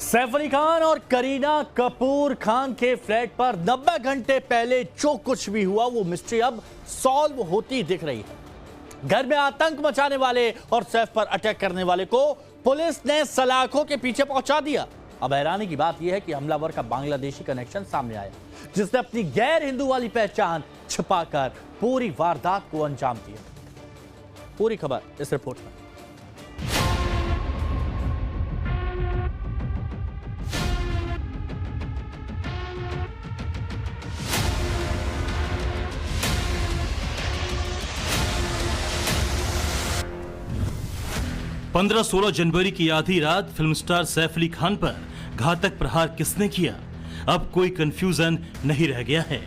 सैफ अली खान और करीना कपूर खान के फ्लैट पर 90 घंटे पहले जो कुछ भी हुआ वो मिस्ट्री अब सॉल्व होती दिख रही है। घर में आतंक मचाने वाले और सैफ पर अटैक करने वाले को पुलिस ने सलाखों के पीछे पहुंचा दिया। अब हैरानी की बात यह है कि हमलावर का बांग्लादेशी कनेक्शन सामने आया, जिसने अपनी गैर हिंदू वाली पहचान छिपाकर पूरी वारदात को अंजाम दिया। पूरी खबर इस रिपोर्ट में। पंद्रह 16 जनवरी की आधी रात फिल्म स्टार सैफ अली खान पर घातक प्रहार किसने किया, अब कोई कंफ्यूजन नहीं रह गया है।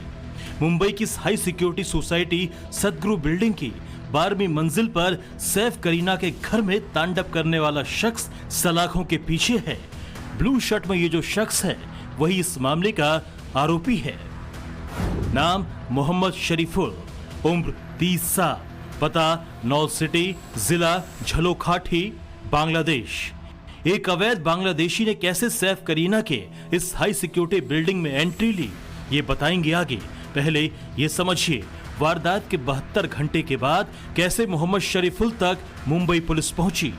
मुंबई की हाई सिक्योरिटी सोसाइटी सदगुरु बिल्डिंग की 12वीं मंजिल पर सैफ करीना के घर में तांडव करने वाला शख्स सलाखों के पीछे है। ब्लू शर्ट में ये जो शख्स है वही इस मामले का आरोपी है। नाम मोहम्मद शरीफुल, उम्र 30 साल, पता नॉल सिटी, जिला झलोखाठी, बांग्लादेश। एक अवैध बांग्लादेशी ने कैसे सैफ करीना के इस हाई सिक्योरिटी बिल्डिंग में एंट्री ली, ये बताएंगे आगे। पहले ये समझिए वारदात के 72 घंटे के बाद कैसे मोहम्मद शरीफुल तक मुंबई पुलिस पहुंची।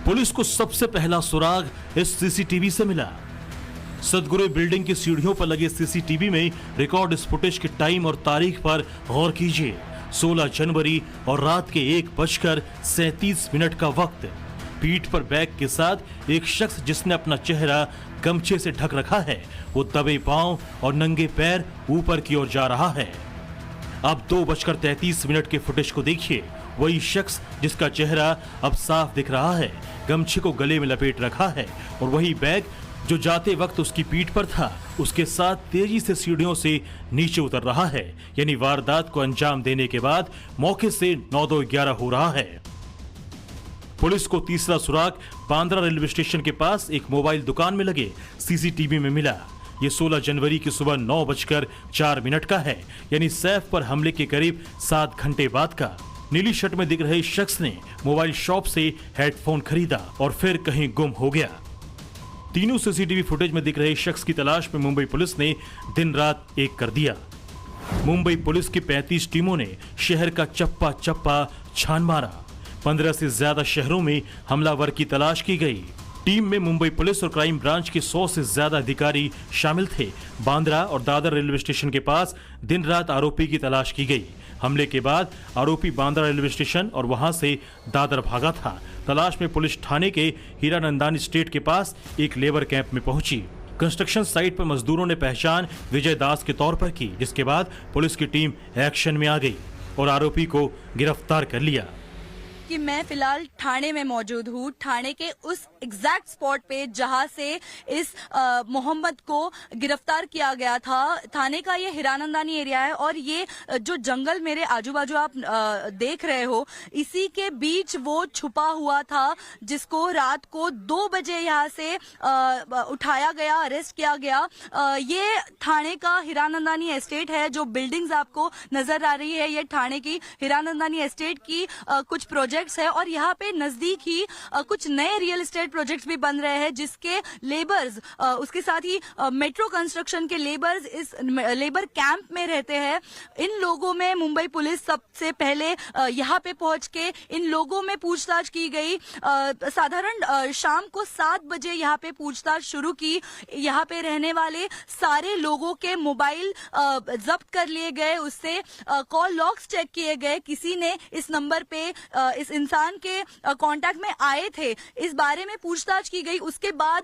पुलिस को सबसे पहला सुराग इस सीसीटीवी से मिला। सदगुरु बिल्डिंग की सीढ़ियों पर लगे सीसीटीवी में रिकॉर्ड इस फुटेज के टाइम और तारीख पर गौर कीजिए। 16 जनवरी और रात के 1:37 का वक्त। पीठ पर बैग के साथ एक शख्स जिसने अपना चेहरा गमछे से ढक रखा है, वो दबे पांव और नंगे पैर ऊपर की ओर जा रहा है। अब 2:33 के फुटेज को देखिए। वही शख्स जिसका चेहरा अब साफ दिख रहा है, गमछे को गले में लपेट रखा है, और वही बैग जो जाते वक्त उसकी पीठ पर था, उसके साथ तेजी से सीढ़ियों से नीचे उतर रहा है। यानी वारदात को अंजाम देने के बाद मौके से 9-11 हो रहा है। पुलिस को तीसरा सुराग बांद्रा रेलवे स्टेशन के पास एक मोबाइल दुकान में लगे सीसीटीवी में मिला। ये 16 जनवरी की सुबह 9:04 का है, यानी सैफ पर हमले के करीब 7 घंटे बाद का। नीली शर्ट में दिख रहे शख्स ने मोबाइल शॉप से हेडफोन खरीदा और फिर कहीं गुम हो गया। तीनों सीसीटीवी फुटेज में दिख रहे शख्स की तलाश में मुंबई पुलिस ने दिन रात एक कर दिया। मुंबई पुलिस की 35 टीमों ने शहर का चप्पा चप्पा छान मारा। 15 से ज्यादा शहरों में हमलावर की तलाश की गई। टीम में मुंबई पुलिस और क्राइम ब्रांच के 100 से ज्यादा अधिकारी शामिल थे। बांद्रा और दादर रेलवे स्टेशन के पास दिन रात आरोपी की तलाश की गई। हमले के बाद आरोपी बांद्रा रेलवे स्टेशन और वहां से दादर भागा था। तलाश में पुलिस थाने के हीरानंदानी स्टेट के पास एक लेबर कैंप में पहुंची। कंस्ट्रक्शन साइट पर मजदूरों ने पहचान विजय दास के तौर पर की, जिसके बाद पुलिस की टीम एक्शन में आ गई और आरोपी को गिरफ्तार कर लिया। कि मैं फिलहाल थाने में मौजूद हूँ, थाने के उस एग्जैक्ट स्पॉट पे जहाँ से इस मोहम्मद को गिरफ्तार किया गया था। थाने का ये हीरानंदानी एरिया है और ये जो जंगल मेरे आजू बाजू आप देख रहे हो, इसी के बीच वो छुपा हुआ था, जिसको रात को 2 बजे यहाँ से उठाया गया, अरेस्ट किया गया। ये थाने का हीरानंदानी एस्टेट है। जो बिल्डिंग्स आपको नजर आ रही है, ये थाने की हीरानंदानी एस्टेट की कुछ प्रोजेक्ट्स है और यहाँ पे नजदीक ही कुछ नए रियल एस्टेट प्रोजेक्ट्स भी बन रहे हैं, जिसके लेबर्स, उसके साथ ही मेट्रो कंस्ट्रक्शन के लेबर्स इस लेबर कैंप में रहते हैं। इन लोगों में मुंबई पुलिस सबसे पहले यहाँ पे पहुंच के इन लोगों में पूछताछ की गई। साधारण शाम को 7 बजे यहाँ पे पूछताछ शुरू की। यहाँ पे रहने वाले सारे लोगों के मोबाइल जब्त कर लिए गए, उससे कॉल लॉग्स चेक किए गए। किसी ने इस नंबर पे इस इंसान के कांटेक्ट में आए थे, इस बारे में पूछताछ की गई। उसके बाद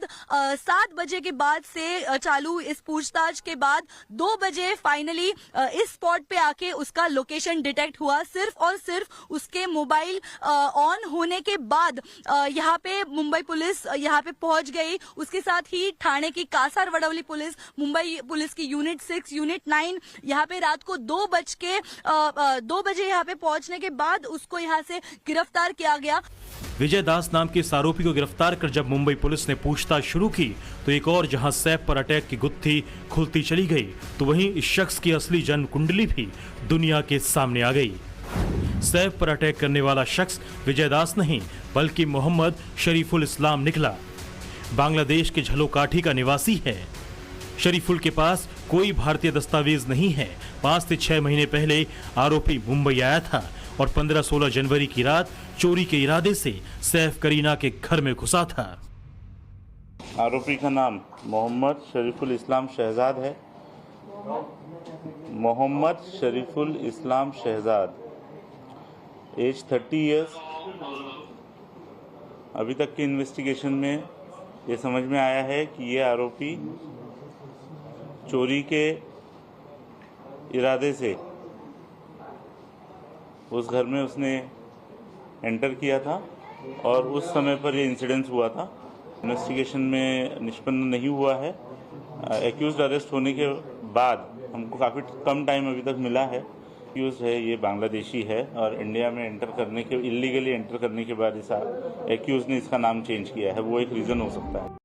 7 बजे के बाद से चालू इस पूछताछ के बाद 2 बजे फाइनली इस स्पॉट पे आके उसका लोकेशन डिटेक्ट हुआ। सिर्फ और सिर्फ उसके मोबाइल ऑन होने के बाद यहाँ पे मुंबई पुलिस यहाँ पे पहुंच गई। उसके साथ ही थाने की कासार वडवली पुलिस, मुंबई पुलिस की यूनिट 6, यूनिट 9 यहाँ पे रात को 2 बजे यहाँ पे पहुंचने के बाद उसको यहाँ से गिरफ्तार किया गया। विजय दास नाम के इस आरोपी को गिरफ्तार कर जब मुंबई पुलिस ने पूछताछ शुरू की तो एक और जहां सैफ पर अटैक की गुत्थी खुलती चली गई, तो वहीं इस शख्स की असली जन्म कुंडली भी दुनिया के सामने आ गई। सैफ पर अटैक करने वाला शख्स विजय दास नहीं बल्कि मोहम्मद शरीफुल इस्लाम निकला। बांग्लादेश के झलोकाठी का निवासी है। शरीफुल के पास कोई भारतीय दस्तावेज नहीं है। 5 से 6 महीने पहले आरोपी मुंबई आया था और 15-16 जनवरी की रात चोरी के इरादे से सैफ करीना के घर में घुसा था। आरोपी का नाम मोहम्मद शरीफुल इस्लाम शहजाद है। मोहम्मद शरीफुल इस्लाम शहजाद, एज 30 इयर्स। अभी तक की इन्वेस्टिगेशन में ये समझ में आया है कि ये आरोपी चोरी के इरादे से उस घर में उसने एंटर किया था और उस समय पर ये इंसिडेंस हुआ था। इन्वेस्टिगेशन में निष्पन्न नहीं हुआ है। एक्यूज्ड अरेस्ट होने के बाद हमको काफ़ी कम टाइम अभी तक मिला है। एक्यूज्ड है ये बांग्लादेशी है और इंडिया में एंटर करने के इलीगली एंटर करने के बाद इस एक्यूज्ड ने इसका नाम चेंज किया है। वो एक रीज़न हो सकता है।